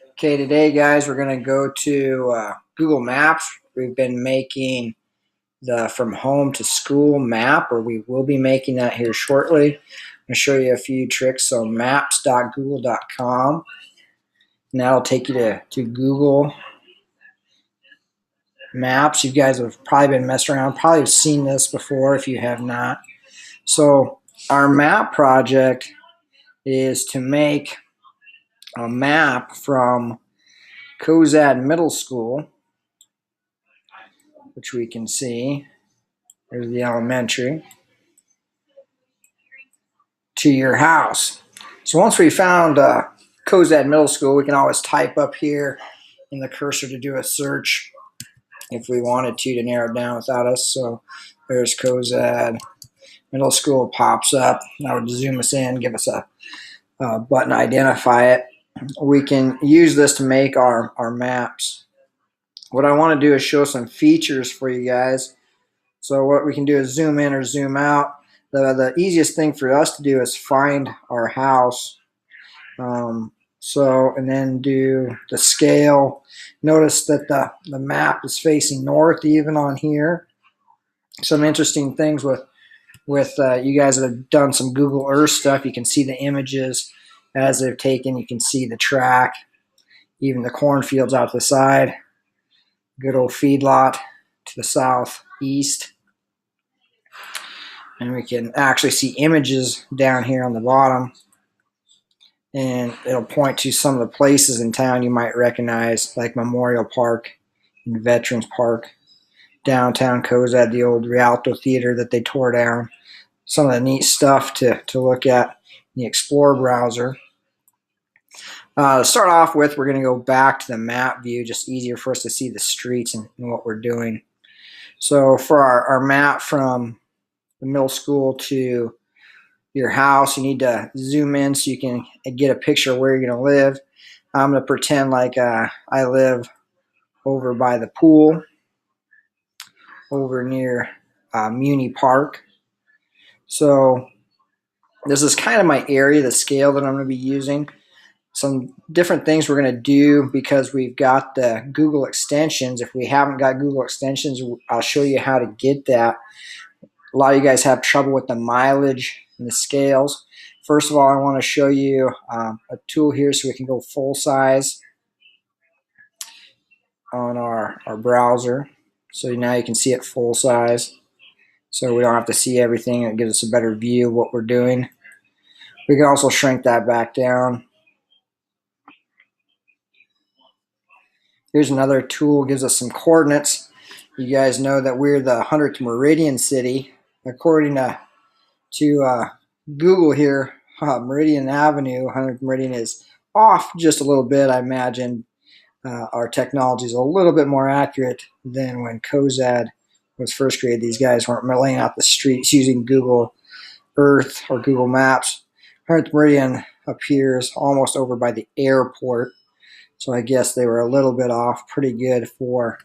Okay, today, guys, we're going to go to Google Maps. We've been making the from home to school map, or we will be making that here shortly. I'm going to show you a few tricks. So maps.google.com, and that'll take you to Google Maps. You guys have probably been messing around, probably seen this before if you have not. So our map project is to make a map from Cozad Middle School, which we can see. There's the elementary, to your house. So once we found Cozad Middle School, we can always type up here in the cursor to do a search if we wanted to narrow it down without us. So there's Cozad Middle School, pops up. Now would zoom us in, give us a button to identify it. We can use this to make our maps. What I want to do is show some features for you guys. So what we can do is zoom in or zoom out. The easiest thing for us to do is find our house. And then do the scale. Notice that the map is facing north even on here. Some interesting things with you guys that have done some Google Earth stuff. You can see the images as they're taken. You can see the track, even the cornfields out to the side. Good old feedlot to the southeast. And we can actually see images down here on the bottom, and it'll point to some of the places in town you might recognize, like Memorial Park and Veterans Park, downtown Cozad, the old Rialto Theater that they tore down. Some of the neat stuff to look at in the Explorer browser. To start off with, we're going to go back to the map view, just easier for us to see the streets and what we're doing. So for our map from the middle school to your house, you need to zoom in so you can get a picture of where you're going to live. I'm going to pretend like I live over by the pool, over near Muni Park. So this is kind of my area, the scale that I'm going to be using. Some different things we're going to do because we've got the Google extensions. If we haven't got Google extensions, I'll show you how to get that. A lot of you guys have trouble with the mileage and the scales. First of all, I want to show you a tool here so we can go full size on our browser. So now you can see it full size. So we don't have to see everything. It gives us a better view of what we're doing. We can also shrink that back down. Here's another tool, gives us some coordinates. You guys know that we're the 100th meridian city. According to Google here, Meridian Avenue, 100th meridian is off just a little bit. I imagine our technology is a little bit more accurate than when Cozad was first created. These guys weren't laying out the streets using Google Earth or Google Maps. 100th meridian appears almost over by the airport. So I guess they were a little bit off. Pretty good for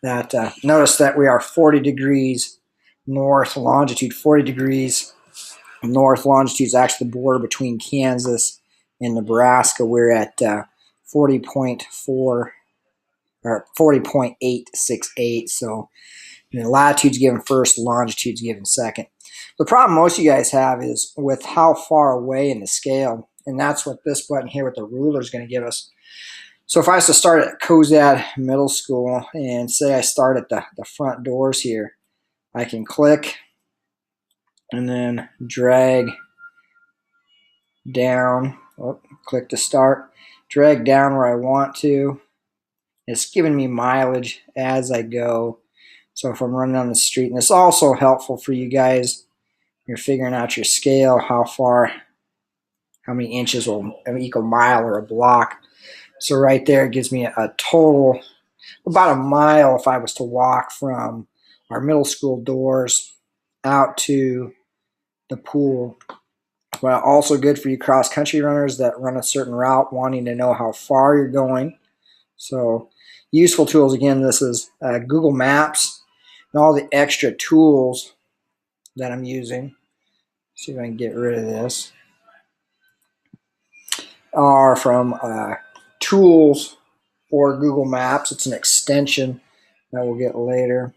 that. Notice that we are 40 degrees north longitude. 40 degrees north longitude is actually the border between Kansas and Nebraska. We're at 40.4 or 40.868. So latitude's given first, longitude's given second. The problem most of you guys have is with how far away in the scale, and that's what this button here with the ruler is going to give us. So if I was to start at Cozad Middle School and say I start at the front doors here, I can click and then drag down, click to start, drag down where I want to. It's giving me mileage as I go. So if I'm running on the street, and it's also helpful for you guys, you're figuring out your scale, how many inches will equal a mile or a block. So right there it gives me a total about a mile if I was to walk from our middle school doors out to the pool. Well, also good for you cross-country runners that run a certain route, wanting to know how far you're going. So useful tools. Again, this is Google Maps and all the extra tools that I'm using. See if I can get rid of this. Are from tools for Google Maps. It's an extension that we'll get later.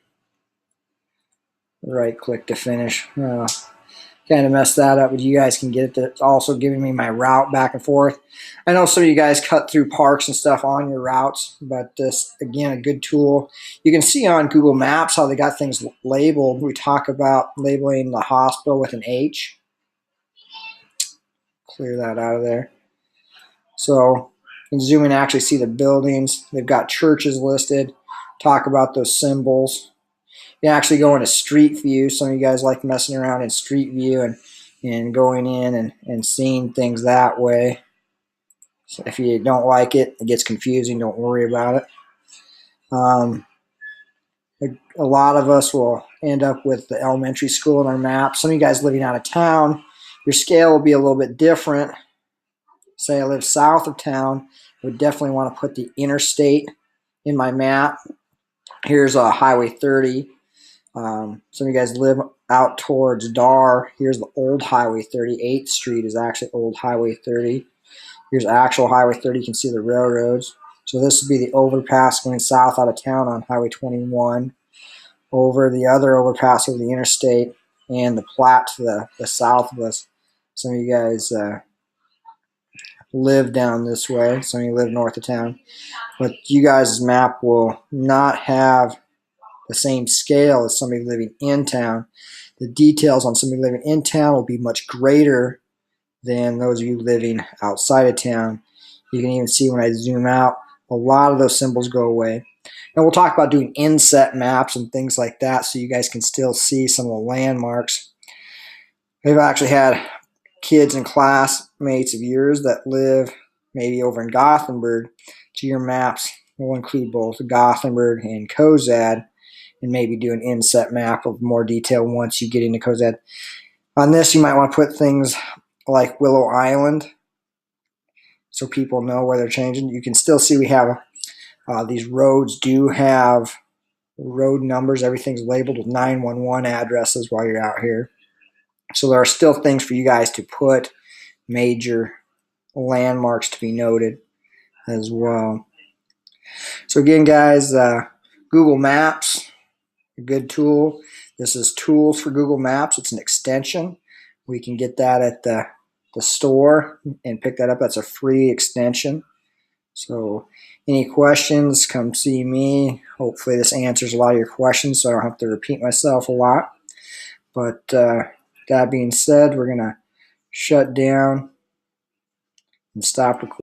Right click to finish. Kind of messed that up, but you guys can get it. It's also giving me my route back and forth. I know some of you guys cut through parks and stuff on your routes, but this, again, a good tool. You can see on Google Maps how they got things labeled. We talk about labeling the hospital with an H. Clear that out of there. So you can zoom in and actually see the buildings. They've got churches listed. Talk about those symbols. You can actually go into Street View. Some of you guys like messing around in Street View and going in and seeing things that way. So if you don't like it, it gets confusing, don't worry about it. A lot of us will end up with the elementary school in our map. Some of you guys living out of town, your scale will be a little bit different. Say I live south of town, I would definitely want to put the interstate in my map. Here's Highway 30. Some of you guys live out towards Dar. Here's the old Highway 30. 8th Street is actually old Highway 30. Here's actual Highway 30. You can see the railroads. So this would be the overpass going south out of town on Highway 21. Over the other overpass over the interstate, and the Platte to the south of us. Some of you guys live down this way. Some of you live north of town. But you guys' map will not have the same scale as somebody living in town. The details on somebody living in town will be much greater than those of you living outside of town. You can even see when I zoom out, a lot of those symbols go away. And we'll talk about doing inset maps and things like that so you guys can still see some of the landmarks. We've actually had kids and classmates of yours that live maybe over in Gothenburg. So your maps will include both Gothenburg and Cozad, and maybe do an inset map of more detail once you get into Cozad. On this, you might want to put things like Willow Island so people know where they're changing. You can still see we have these roads do have road numbers. Everything's labeled with 911 addresses while you're out here. So there are still things for you guys to put, major landmarks to be noted as well. So again, guys, Google Maps, a good tool. This is Tools for Google Maps. It's an extension. We can get that at the store and pick that up. That's a free extension. So any questions, come see me. Hopefully this answers a lot of your questions so I don't have to repeat myself a lot. But that being said, we're going to shut down and stop recording.